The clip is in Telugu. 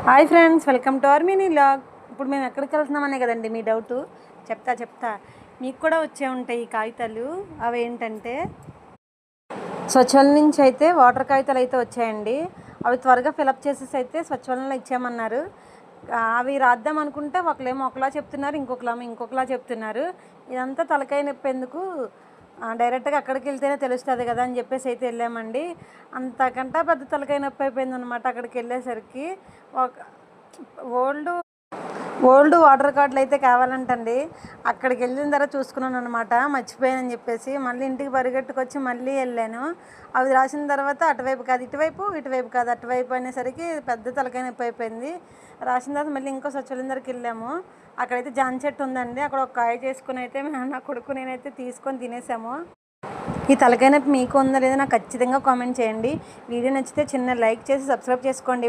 Hi friends, welcome to our mini vlog. ఇప్పుడు మేము ఎక్కడికి వెళ్తున్నామనే కదండి మీ డౌట్. చెప్తా మీకు కూడా వచ్చే ఉంటాయి ఈ కాగితాలు. అవి ఏంటంటే స్వచ్ఛవలయం నుంచి అయితే వాటర్ కాగితాలు అయితే వచ్చాయండి. అవి త్వరగా ఫిలప్ చేసేసి అయితే స్వచ్ఛవలయంలో ఇచ్చామన్నారు. అవి రాద్దాం అనుకుంటే ఒకలేమో ఒకలా చెప్తున్నారు, ఇంకొకలా చెప్తున్నారు. ఇదంతా తలకాయ నొప్పి ఎందుకు, డైరెక్ట్గా అక్కడికి వెళ్తేనే తెలుస్తుంది కదా అని చెప్పేసి అయితే వెళ్ళామండి. అంతకంటే పెద్ద తలకాయ నొప్పి అయిపోయిందనమాట అక్కడికి వెళ్ళేసరికి. ఒక ఓల్డ్ వాటర్ కార్డులు అయితే కావాలంటండి. అక్కడికి వెళ్ళిన తర్వాత చూసుకున్నాను అనమాట, మర్చిపోయానని చెప్పేసి. మళ్ళీ ఇంటికి పరిగెట్టుకొచ్చి మళ్ళీ వెళ్ళాను. అవి రాసిన తర్వాత అటువైపు కాదు ఇటువైపు కాదు అటువైపు అనేసరికి పెద్ద తలకాయ నొప్పి అయిపోయింది. రాసిన తర్వాత మళ్ళీ ఇంకో స్వచ్ఛవలయం దగ్గరికి వెళ్ళాము. అక్కడైతే జాన్ చెట్టు ఉందండి. అక్కడ ఒక కాయ చేసుకుని అయితే నా కొడుకు నేనైతే తీసుకొని తినేసాము. ఈ తలకాయ నొప్పి మీకు ఉందా లేదా నాకు ఖచ్చితంగా కామెంట్ చేయండి. వీడియో నచ్చితే చిన్న లైక్ చేసి సబ్స్క్రైబ్ చేసుకోండి.